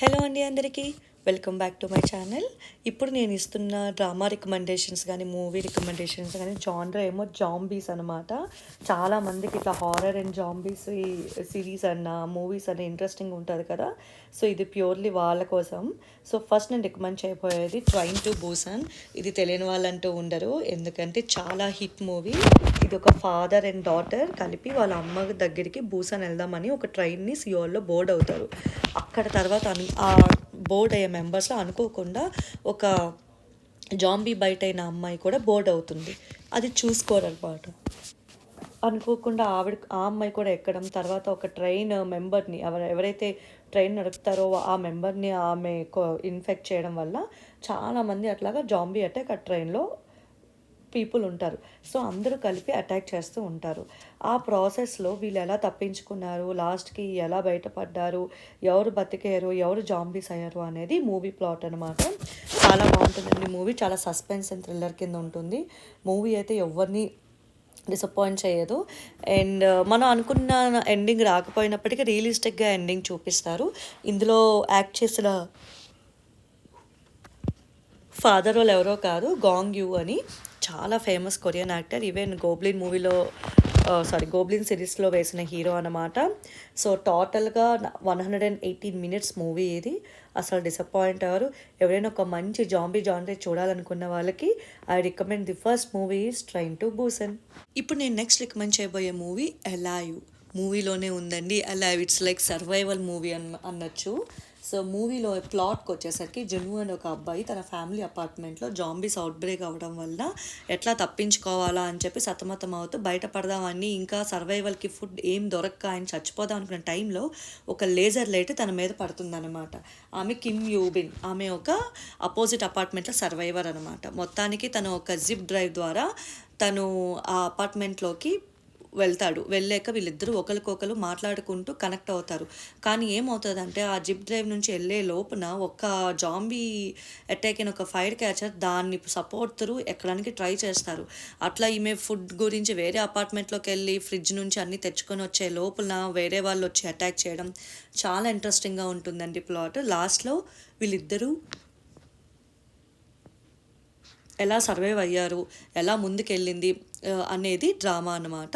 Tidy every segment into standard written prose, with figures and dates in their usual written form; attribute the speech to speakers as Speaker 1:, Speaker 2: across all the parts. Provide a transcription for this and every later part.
Speaker 1: Hello అండి అందరికీ welcome back to my channel. ఇప్పుడు నేను ఇస్తున్న డ్రామా రికమెండేషన్స్ కానీ మూవీ రికమెండేషన్స్ కానీ జాన్రా ఏమో జాంబీస్ అనమాట. చాలామందికి ఇట్లా హారర్ అండ్ జాంబీస్ సిరీస్ అన్న మూవీస్ అన్న ఇంట్రెస్టింగ్ ఉంటుంది కదా. సో ఇది ప్యూర్లీ వాళ్ళ కోసం. సో ఫస్ట్ నేను రికమెండ్ చేయబోయేది ట్రైన్ టు బూసాన్. ఇది తెలియని వాళ్ళంటూ ఉండరు, ఎందుకంటే చాలా హిట్ మూవీ. ఇది ఒక ఫాదర్ అండ్ డాటర్ కలిపి వాళ్ళ అమ్మ దగ్గరికి బూసాన్ వెళ్దామని ఒక ట్రైన్ని సియోల్లో బోర్డ్ అవుతారు. అక్కడ తర్వాత ఆ బోర్డ్ అయ్యే మెంబర్స్లో అనుకోకుండా ఒక జాంబీ బైట్ అయిన అమ్మాయి కూడా బోర్డ్ అవుతుంది. అది చూసుకోరనమాట. అనుకోకుండా ఆ అమ్మాయి కూడా ఎక్కడం, తర్వాత ఒక ట్రైన్ మెంబర్ని ఎవరైతే ట్రైన్ నడుపుతారో ఆ మెంబర్ని ఆమె ఇన్ఫెక్ట్ చేయడం వల్ల చాలామంది అట్లాగా జాంబీ అటాక్ ఆ ట్రైన్లో పీపుల్ ఉంటారు. సో అందరూ కలిపి అటాక్ చేస్తూ ఉంటారు. ఆ ప్రాసెస్లో వీళ్ళు ఎలా తప్పించుకున్నారు, లాస్ట్కి ఎలా బయటపడ్డారు, ఎవరు బతికారు, ఎవరు జాంబీస్ అయ్యారు అనేది మూవీ ప్లాట్ అనమాట. చాలా బాగుంటుందండి మూవీ. చాలా సస్పెన్స్ అండ్ థ్రిల్లర్ కింద ఉంటుంది. మూవీ అయితే ఎవరిని డిసప్పాయింట్ చేయదు. అండ్ మనం అనుకున్న ఎండింగ్ రాకపోయినప్పటికీ రియలిస్టిక్గా ఎండింగ్ చూపిస్తారు. ఇందులో యాక్ట్ చేసిన ఫాదర్ వాళ్ళు ఎవరో కాదు, గాంగ్ యూ అని చాలా famous Korean actor. Even goblin సిరీస్లో వేసిన హీరో అనమాట. సో టోటల్గా 118 మినిట్స్ మూవీ ఇది. అసలు డిసప్పాయింట్ అవ్వరు. ఎవరైనా ఒక మంచి జాంబీ జానరే చూడాలనుకున్న వాళ్ళకి I recommend the first movie is Train to Busan. ఇప్పుడు నేను నెక్స్ట్ రికమెండ్ చేయబోయే మూవీ అలైవ్. మూవీలోనే ఉందండి Alive. It's like survival movie అనొచ్చు. సో మూవీలో ప్లాట్కి వచ్చేసరికి జును అని ఒక అబ్బాయి తన ఫ్యామిలీ అపార్ట్మెంట్లో జాంబీస్ అవుట్ బ్రేక్ అవ్వడం వల్ల ఎట్లా తప్పించుకోవాలా అని చెప్పి సతమతం అవుతూ బయటపడదామని, ఇంకా సర్వైవల్కి ఫుడ్ ఏం దొరక్క ఆయన చచ్చిపోదాం అనుకున్న టైంలో ఒక లేజర్ లైట్ తన మీద పడుతుందన్నమాట. ఆమె కిమ్ యూబిన్. ఆమె ఒక అపోజిట్ అపార్ట్మెంట్లో సర్వైవర్ అనమాట. మొత్తానికి తను ఒక జిప్ డ్రైవ్ ద్వారా తను ఆ అపార్ట్మెంట్లోకి వెళ్తాడు. వెళ్ళాక వీళ్ళిద్దరూ ఒకరికొకరు మాట్లాడుకుంటూ కనెక్ట్ అవుతారు. కానీ ఏమవుతుందంటే ఆ జిప్ డ్రైవ్ నుంచి వెళ్ళే లోపున ఒక జాంబీ అటాక్ అయిన ఒక ఫైర్ క్యాచర్ దాన్ని సపోర్ట్ త్రూ ఎక్కడానికి ట్రై చేస్తారు. అట్లా ఈమె ఫుడ్ గురించి వేరే అపార్ట్మెంట్లోకి వెళ్ళి ఫ్రిడ్జ్ నుంచి అన్నీ తెచ్చుకొని వచ్చే లోపున వేరే వాళ్ళు వచ్చి అటాక్ చేయడం చాలా ఇంట్రెస్టింగ్గా ఉంటుందండి ప్లాట్. లాస్ట్లో వీళ్ళిద్దరూ ఎలా సర్వైవ్ అయ్యారు, ఎలా ముందుకెళ్ళింది అనేది డ్రామా అనమాట.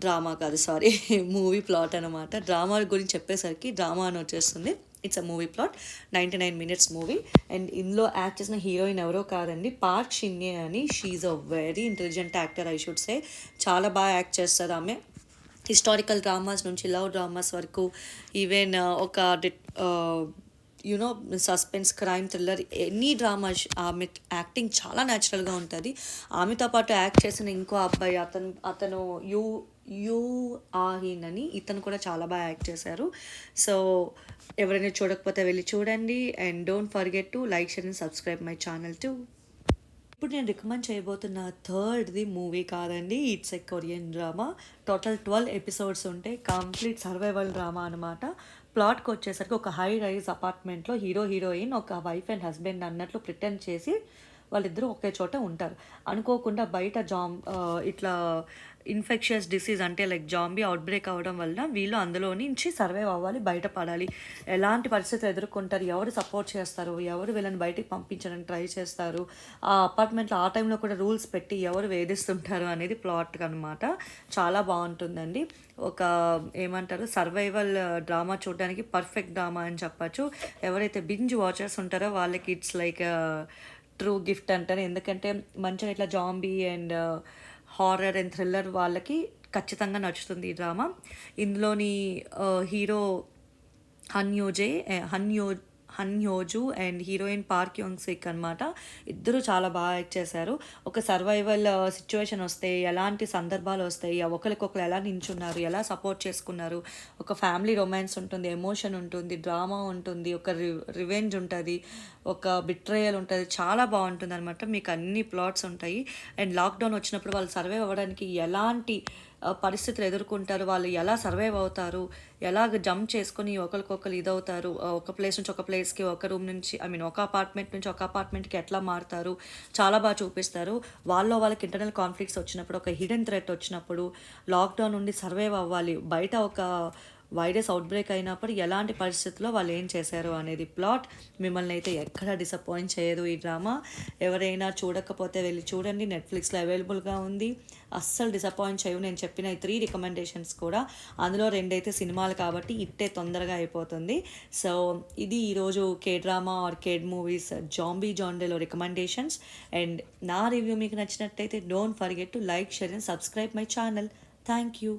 Speaker 1: డ్రామా కాదు, సారీ, మూవీ ప్లాట్ అనమాట. డ్రామా గురించి చెప్పేసరికి డ్రామా అని వచ్చేస్తుంది. It's a movie plot. 99 minutes movie. And ఇందులో యాక్ట్ చేసిన హీరోయిన్ ఎవరో కాదండి, పార్క్ షిన్యే అని. She's a very intelligent actor I should say. చాలా బాగా యాక్ట్ చేస్తారు ఆమె. హిస్టారికల్ డ్రామాస్ నుంచి లవ్ డ్రామాస్ వరకు, ఈవెన్ ఒక you know suspense, crime, thriller, any drama ఆమె యాక్టింగ్ చాలా న్యాచురల్గా ఉంటుంది. ఆమెతో పాటు యాక్ట్ చేసిన ఇంకో అబ్బాయి అతను యూ ఆహిన్ అని, ఇతను కూడా చాలా బాగా యాక్ట్ చేశారు. సో ఎవరైనా చూడకపోతే వెళ్ళి చూడండి. And don't forget to like, share and subscribe my channel to. ఇప్పుడు నేను రికమెండ్ చేయబోతున్న థర్డ్ది మూవీ కాదండి, it's a Korean drama. Total 12 episodes ఉంటాయి. కంప్లీట్ సర్వైవల్ డ్రామా అనమాట. ప్లాట్కి వచ్చేసరికి ఒక హై రైజ్ అపార్ట్మెంట్లో హీరోయిన్ ఒక వైఫ్ అండ్ హస్బెండ్ అన్నట్లు ప్రిటెండ్ చేసి వాళ్ళిద్దరూ ఒకే చోట ఉంటారు. అనుకోకుండా బయట ఇట్లా ఇన్ఫెక్షియస్ డిసీజ్ అంటే లైక్ జాంబీ అవుట్బ్రేక్ అవ్వడం వల్ల వీళ్ళు అందులో నుంచి సర్వైవ్ అవ్వాలి, బయటపడాలి. ఎలాంటి పరిస్థితులు ఎదుర్కొంటారు, ఎవరు సపోర్ట్ చేస్తారు, ఎవరు వీళ్ళని బయటికి పంపించడానికి ట్రై చేస్తారు, ఆ అపార్ట్మెంట్లో ఆ టైంలో కూడా రూల్స్ పెట్టి ఎవరు వేధిస్తుంటారు అనేది ప్లాట్ అనమాట. చాలా బాగుంటుందండి. ఒక ఏమంటారు, సర్వైవల్ డ్రామా చూడడానికి పర్ఫెక్ట్ డ్రామా అని చెప్పచ్చు. ఎవరైతే బింజ్ వాచర్స్ ఉంటారో వాళ్ళకి ఇట్స్ లైక్ ట్రూ గిఫ్ట్ అంటారు. ఎందుకంటే మంచిగా ఇట్లా zombie and horror and thriller వాళ్ళకి ఖచ్చితంగా నచ్చుతుంది ఈ డ్రామా. ఇందులోని హీరో హన్యోజు and heroine Park Yong Sik అనమాట. ఇద్దరు చాలా బాగా యాక్ట్ చేశారు. ఒక సర్వైవల్ సిచ్యువేషన్ వస్తే ఎలాంటి సందర్భాలు వస్తాయి, ఒకరికొకరు ఎలా నించున్నారు, ఎలా సపోర్ట్ చేసుకున్నారు, ఒక ఫ్యామిలీ రొమాన్స్ ఉంటుంది, ఎమోషన్ ఉంటుంది, డ్రామా ఉంటుంది, ఒక రివెంజ్ ఉంటుంది, ఒక బిట్రేయల్ ఉంటుంది. చాలా బాగుంటుంది అనమాట. మీకు అన్ని ప్లాట్స్ ఉంటాయి. అండ్ లాక్డౌన్ వచ్చినప్పుడు వాళ్ళు సర్వైవ్ అవ్వడానికి ఎలాంటి పరిస్థితులు ఎదుర్కొంటారు, వాళ్ళు ఎలా సర్వైవ్ అవుతారు, ఎలాగ జంప్ చేసుకొని ఒకరికొకరు ఇదవుతారు, ఒక ప్లేస్ నుంచి ఒక ప్లేస్కి, ఒక రూమ్ నుంచి ఒక అపార్ట్మెంట్ నుంచి ఒక అపార్ట్మెంట్కి ఎట్లా మారుతారు, చాలా బాగా చూపిస్తారు. వాళ్ళకి ఇంటర్నల్ కాన్ఫ్లిక్ట్స్ వచ్చినప్పుడు, ఒక హిడెన్ థ్రెట్ వచ్చినప్పుడు, లాక్డౌన్ నుండి సర్వైవ్ అవ్వాలి, బయట ఒక వైరస్ అవుట్బ్రేక్ అయినప్పుడు ఎలాంటి పరిస్థితుల్లో వాళ్ళు ఏం చేశారు అనేది ప్లాట్. మిమ్మల్ని అయితే ఎక్కడ డిసప్పాయింట్ చేయదు ఈ డ్రామా. ఎవరైనా చూడకపోతే వెళ్ళి చూడండి, నెట్ఫ్లిక్స్లో అవైలబుల్గా ఉంది. అస్సలు డిసప్పాయింట్ చేయవు. నేను చెప్పిన ఈ 3 రికమెండేషన్స్ కూడా, అందులో 2 అయితే సినిమాలు కాబట్టి ఇట్టే తొందరగా అయిపోతుంది. సో ఇది ఈరోజు కే డ్రామా ఆర్ కేడ్ మూవీస్ జాంబీ జాండేలో రికమెండేషన్స్. అండ్ నా రివ్యూ మీకు నచ్చినట్టయితే don't forget to like, share and subscribe my channel. Thank you.